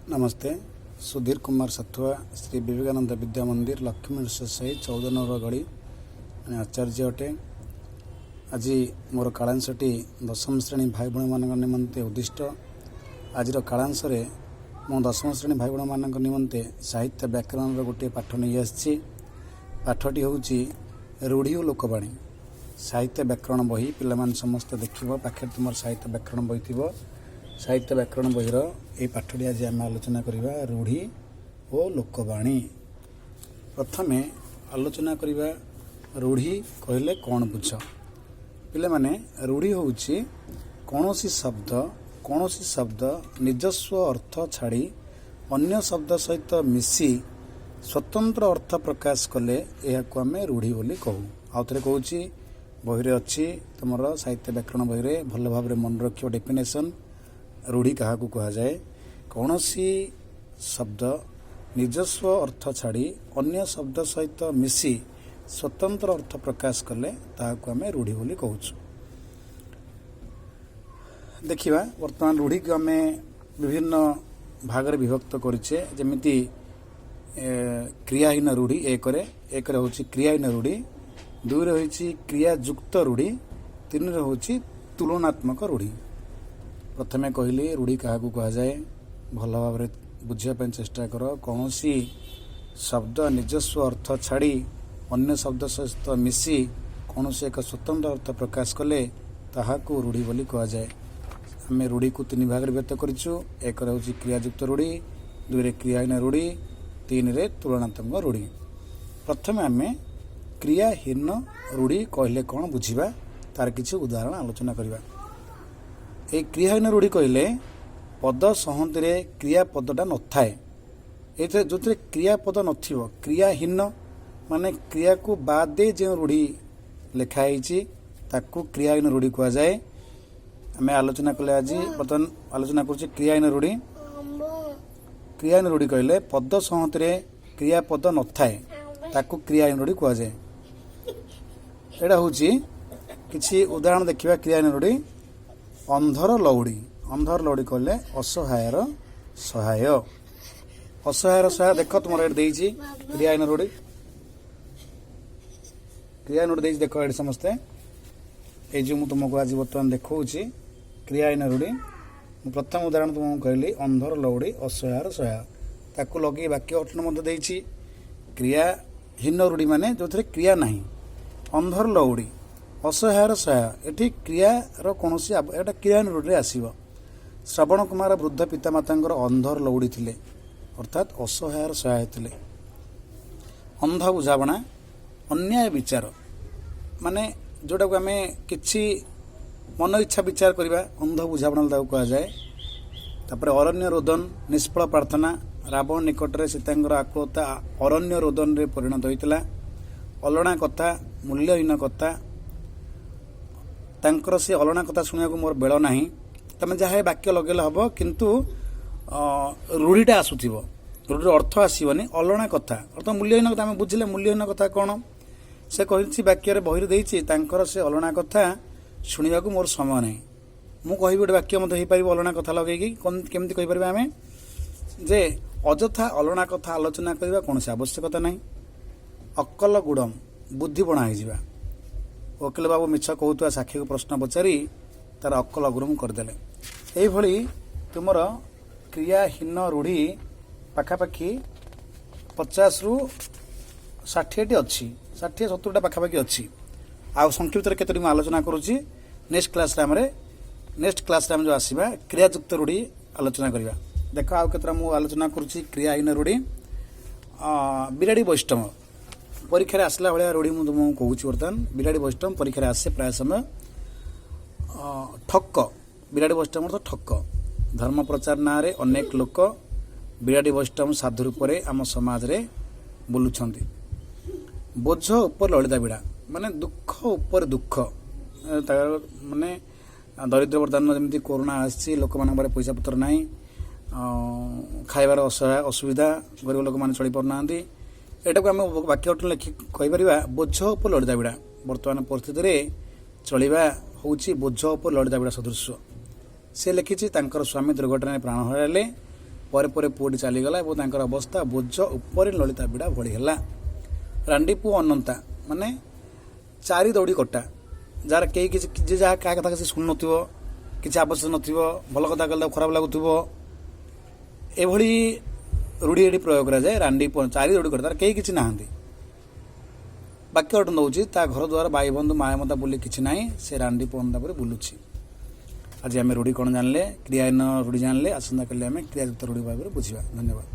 नमस्ते। सुधीर कुमार सथुआ, श्री विवेकानंद विद्या मंदिर, लक्ष्मी साई, 14 नंबर गली, आचार्य अटे। आज मोर कालांशटी दशम श्रेणी भाई भाई मान निमंते उद्दिष्ट। आज कालांश मो दशम श्रेणी भाई भाई मान निमंते साहित्य व्याकरण गोटे पाठ नहीं आसी। पाठटी हूँ रूढ़ी और लोकवाणी। साहित्य व्याकरण बही पिलामान समस्त देखिब पाखे तुम साहित्य व्याकरण बही थी। साहित्य व्याकरण बहीर ये पाठटी आज आम आलोचना करवा रूढ़ी और लोकवाणी। प्रथम आलोचना करवा रूढ़ी कहले कौन बुझ पिले माने। रूढ़ी हूँ कौन शब्द निजस्व अर्थ छाड़ी अन्य शब्द सहित मिसी स्वतंत्र अर्थ प्रकाश कले यह आम रूढ़ी बोली कहू। आउ थे कहूँ बही अच्छी तुम साहित्य व्याकरण बही भल भाव मन रख डेफिनेशन। रूढ़ी क्या कह जाए कौन शब्द निजस्व अर्थ छाड़ी अन्य शब्द सहित मिसी स्वतंत्र अर्थ प्रकाश कले ताकू आम रूढ़ी बोली कहूँ। देखिए वर्तमान रूढ़ी को आम विभिन्न भाग में विभक्त करें। जमीती क्रियाहीन रूढ़ी एक हूँ क्रियाहीन रूढ़ी, दुई रही क्रियायुक्त रूढ़ी, तीन हूँ तुलनात्मक रूढ़ी। प्रथमे कहली रूढ़ी क्या कह जाए भल भाव बुझापी चेष्टा कर। कौन शब्द निजस्व अर्थ छाड़ी अन्य शब्द सहित मिसी कौन एक स्वतंत्र अर्थ प्रकाश कले ताहाकू रूढ़ी बोली कह जाए। आम रूढ़ी को तीन भाग व्यक्त करूँ। एक हूँ क्रियायुक्त रूढ़ी, दुई क्रियाहीन रूढ़ी, तीन तुलनात्मक रूढ़ी। प्रथमे आम क्रियाहीन रूढ़ी कहले कौन बुझा तार किसी उदाहरण आलोचना करवा। ये क्रियाहीन रूढ़ी कहले पद सहंती क्रियापदटा न थाए। ये जो क्रियापद न क्रियाहीन माने क्रिया को बाद दे जो रूढ़ी लिखाई ताकू क्रियाहीन रूढ़ी कह जाए। आम आलोचना कले आज बर्तमान आलोचना कर क्रियाहीन रूढ़ी। क्रियाहीन रूढ़ी कहले पद सहंती क्रियापद न थाए ताकू क्रियाहीन रूढ़ी कह जाए। एटा हूँ किसी उदाहरण देखा क्रियाहीन रूढ़ी। अंधर लौड़ी कहले असहायर सहाय। असहायर सहाय देख तुम ये क्रियाहीन रूढ़ी। क्रियाहीन रूढ़ी देख ये समस्ते ये जो तुमको आज बर्तमान देखा क्रियाहीन रूढ़ी। प्रथम उदाहरण तुमको कहली अंधर लौड़ी असहायर सहाय, ताकू लगे वाक्य गठन देती। क्रियाहीन रूढ़ी माने जो क्रिया नहीं। अंधर लौड़ी असहायर सहाय एटी क्रियार कौन एटा क्रियाहीन रूढ़ी आसव। श्रवण कुमार वृद्ध पितामाता अंधर लौड़ी थे अर्थात असहायर सहाय थे। अंध बुझाणा अन्याय विचार माने जोटा को आम कि मन इच्छा विचार करवा अंध बुझाणा कह जाए। तापर अरण्य रोदन निष्फल प्रार्थना रावण निकट में सीतांकर आकुलता अरण्य रोदन रे परिणत होता। अलणा कथा मूल्यहीन कथा तांकर से अलणा कथा शुणा मोर बेल ना तुम जहाँ वाक्य लगेले हम किंतु रूढ़ीटा आसुव रूढ़ी अर्थ आसवनी अलणा कथा अर्थात मूल्यहीन कथा। आम बुझे मूल्यहीन कथा कौन से कही वाक्य बही देती से अलणा कथा शुणा मोर समय ना। मु कह गोटे वाक्य मत हो पार अलणा कथा लगे केमती कहीपर आम जे अजथा अलणा कथा आलोचना करवा कौन आवश्यकता ना। अक्कल गुड़म बुद्धि बणा हो। वकिल बाबू मिछ कहूआ साक्षी को प्रश्न पचारि तार अक्कल गुरम करदे। यही तुम क्रियाहीन रूढ़ी पाखापाखि 50 रु 60 अच्छी 60-70 पाखापाखि अच्छी। आ संक्षिप्त केतोटी आलोचना करुच्ची। नेक्स्ट क्लास जो आसवा क्रियायुक्त रूढ़ी आलोचना करवा। देख आउ केतरा मु आलोचना करुच्ची क्रियाहीन रूढ़ी। बिराड़ी वैष्णव परीक्षा आसला भाया रूढ़ी मुझे तुमको कहूँ। बर्तमान बिराड़ी वैष्णव परीक्षा आसे प्राय समय। ठक बिराड़ी वैष्णव अर्थ ठक। धर्म प्रचार ना रे अनेक लोक बिराड़ी वैष्णव साधु रूप में आम समाज रे बुलुछंती। बोझ उपर ललिता बिड़ा माने दुख उपर दुख माने दरिद्र बर्तमान जमी कोरोना आसी लोक मान पैसा पत्र ना खाइबार असुविधा गरीब लोक मैंने चली पारना। एटा को आम वाक्य गठन लिखि कहीपर बोझ उपर ललिता बिड़ा बर्तमान परिस्थिति चलवा हूँ बोझ उपर ललिता बिड़ा सदृश। से लिखी स्वामी दुर्घटना प्राण हराइले ପରେ ପରେ ପୁଅଟି ଚାଲିଗଲା ଏବଂ ତାଙ୍କର ଅବସ୍ଥା ବୋଝ ଉପରେ ଲଳିତା ବିଡ଼ା ଭଳି ହେଲା। ରାଣ୍ଡି ପୁଅ ଅନନ୍ତା ମାନେ 4 ଦୌଡ଼ି କଟା, ଯାହାର କେହି କିଛି ଯେ ଯାହା କାହା କଥା କିଛି ଶୁଣୁନଥିବ, କିଛି ଆବଶ୍ୟକ ନଥିବ, ଭଲ କଥା କହିଲେ ତାକୁ ଖରାପ ଲାଗୁଥିବ, ଏଭଳି ରୂଢ଼ି ଏଠି ପ୍ରୟୋଗ କରାଯାଏ। ରାଣ୍ଡି ପୁଅ 4 ଦୌଡ଼ି କଟା, ତାର କେହି କିଛି ନାହାନ୍ତି। ବାକ୍ୟ ଅର୍ଥ ଦେଉଛି ତା ଘର ଦ୍ୱାର ଭାଇ ବନ୍ଧୁ ମାୟାମତା ବୋଲି କିଛି ନାହିଁ, ସେ ରାଣ୍ଡି ପହନ୍ତା ପରି ବୁଲୁଛି। ଆଜି ଆମେ ରୂଢ଼ି କ'ଣ ଜାଣିଲେ, କ୍ରିୟାହୀନ ରୂଢ଼ି ଜାଣିଲେ। ଆସନ୍ତାକାଲି ଆମେ କ୍ରିୟାଯୁକ୍ତ ରୂଢ଼ି ଭାବରେ ବୁଝିବା। ଧନ୍ୟବାଦ।